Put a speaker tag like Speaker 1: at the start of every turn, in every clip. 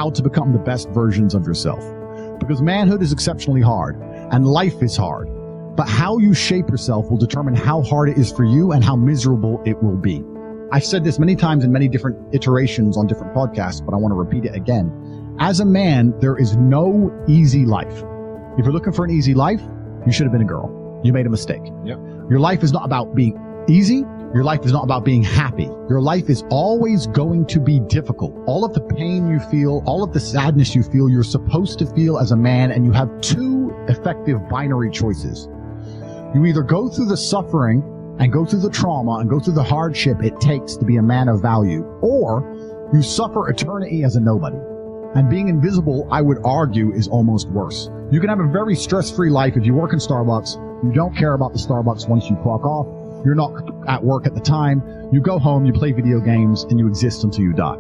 Speaker 1: how to become the best versions of yourself. Because manhood is exceptionally hard, and life is hard. But how you shape yourself will determine how hard it is for you and how miserable it will be. I've said this many times in many different iterations on different podcasts, but I want to repeat it again. As a man, there is no easy life. If you're looking for an easy life, you should have been a girl. You made a mistake.
Speaker 2: Yep.
Speaker 1: Your life is not about being easy. Your life is not about being happy. Your life is always going to be difficult. All of the pain you feel, all of the sadness you feel, you're supposed to feel as a man, and you have two effective binary choices. You either go through the suffering and go through the trauma and go through the hardship it takes to be a man of value, or you suffer eternity as a nobody. And being invisible, I would argue, is almost worse. You can have a very stress-free life if you work in Starbucks. You don't care about the Starbucks once you clock off. You're not at work at the time. You go home, you play video games, and you exist until you die.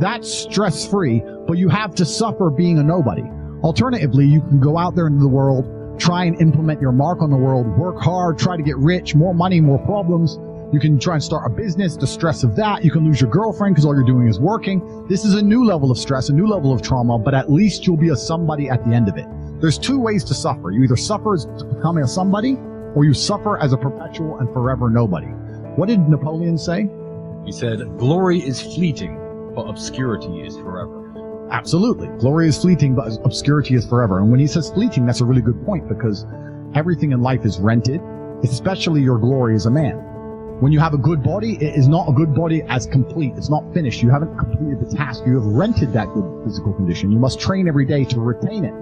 Speaker 1: That's stress-free, but you have to suffer being a nobody. Alternatively, you can go out there into the world, try and implement your mark on the world, work hard, try to get rich, more money, more problems. You can try and start a business, the stress of that. You can lose your girlfriend because all you're doing is working. This is a new level of stress, a new level of trauma, but at least you'll be a somebody at the end of it. There's two ways to suffer. You either suffer as becoming a somebody, or you suffer as a perpetual and forever nobody. What did Napoleon say?
Speaker 2: He said, glory is fleeting, but obscurity is forever.
Speaker 1: Absolutely. Glory is fleeting, but obscurity is forever. And when he says fleeting, that's a really good point, because everything in life is rented, especially your glory as a man. When you have a good body, it is not a good body as complete. It's not finished. You haven't completed the task. You have rented that good physical condition. You must train every day to retain it.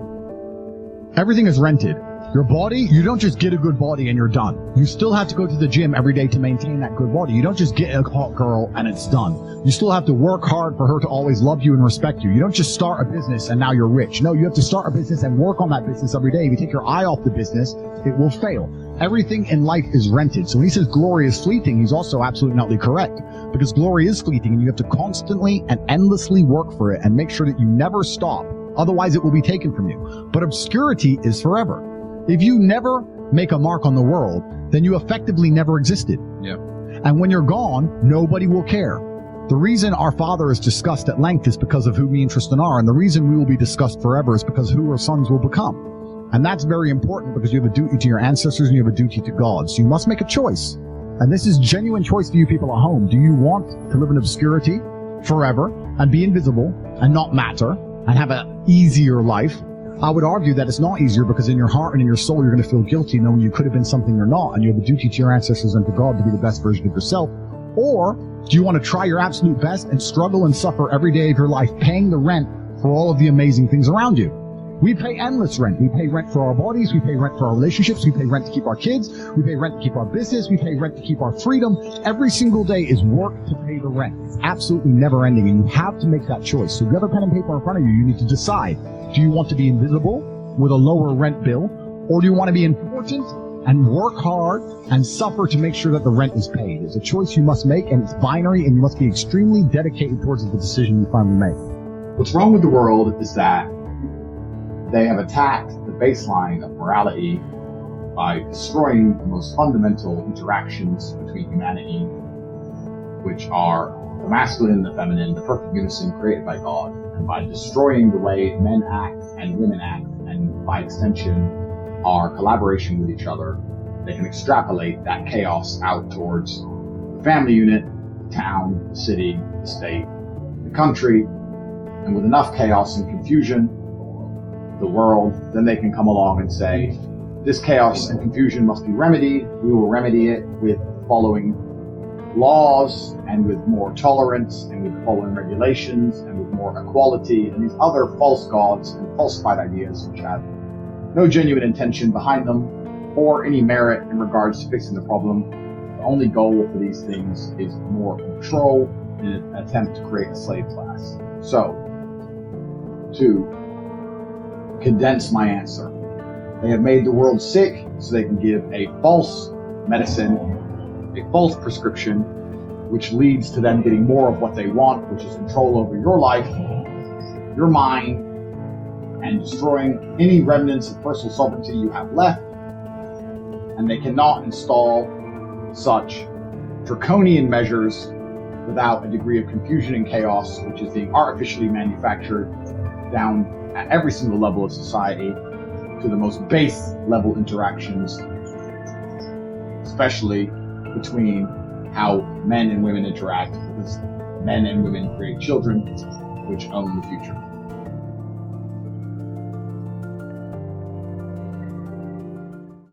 Speaker 1: Everything is rented. Your body, you don't just get a good body and you're done. You still have to go to the gym every day to maintain that good body. You don't just get a hot girl and it's done. You still have to work hard for her to always love you and respect you. You don't just start a business and now you're rich. No, you have to start a business and work on that business every day. If you take your eye off the business, it will fail. Everything in life is rented. So when he says glory is fleeting, he's also absolutely not correct, because glory is fleeting and you have to constantly and endlessly work for it and make sure that you never stop. Otherwise it will be taken from you. But obscurity is forever. If you never make a mark on the world, then you effectively never existed.
Speaker 2: Yeah.
Speaker 1: And when you're gone, nobody will care. The reason our Father is discussed at length is because of who me and Tristan are, and the reason we will be discussed forever is because who our sons will become. And that's very important, because you have a duty to your ancestors and you have a duty to God. So you must make a choice. And this is genuine choice for you people at home. Do you want to live in obscurity forever and be invisible and not matter and have an easier life? I would argue that it's not easier, because in your heart and in your soul, you're going to feel guilty knowing you could have been something you're not, and you have a duty to your ancestors and to God to be the best version of yourself. Or do you want to try your absolute best and struggle and suffer every day of your life, paying the rent for all of the amazing things around you? We pay endless rent. We pay rent for our bodies. We pay rent for our relationships. We pay rent to keep our kids. We pay rent to keep our business. We pay rent to keep our freedom. Every single day is work to pay the rent. It's absolutely never ending, and you have to make that choice. So if you have a pen and paper in front of you, you need to decide. Do you want to be invisible with a lower rent bill, or do you want to be important and work hard and suffer to make sure that the rent is paid? It's a choice you must make, and it's binary, and you must be extremely dedicated towards the decision you finally make.
Speaker 3: What's wrong with the world is that they have attacked the baseline of morality by destroying the most fundamental interactions between humanity, which are the masculine and the feminine, the perfect unison created by God, and by destroying the way men act and women act, and by extension, our collaboration with each other, they can extrapolate that chaos out towards the family unit, the town, the city, the state, the country, and with enough chaos and confusion, the world, then they can come along and say, this chaos and confusion must be remedied. We will remedy it with the following laws, and with more tolerance, and with the following regulations, and with more equality, and these other false gods and falsified ideas which have no genuine intention behind them or any merit in regards to fixing the problem. The only goal for these things is more control in an attempt to create a slave class. So, to condense my answer, they have made the world sick so they can give a false medicine, a false prescription, which leads to them getting more of what they want, which is control over your life, your mind, and destroying any remnants of personal sovereignty you have left. And they cannot install such draconian measures without a degree of confusion and chaos, which is being artificially manufactured down at every single level of society to the most base level interactions, especially between how men and women interact, because men and women create children, which own the future.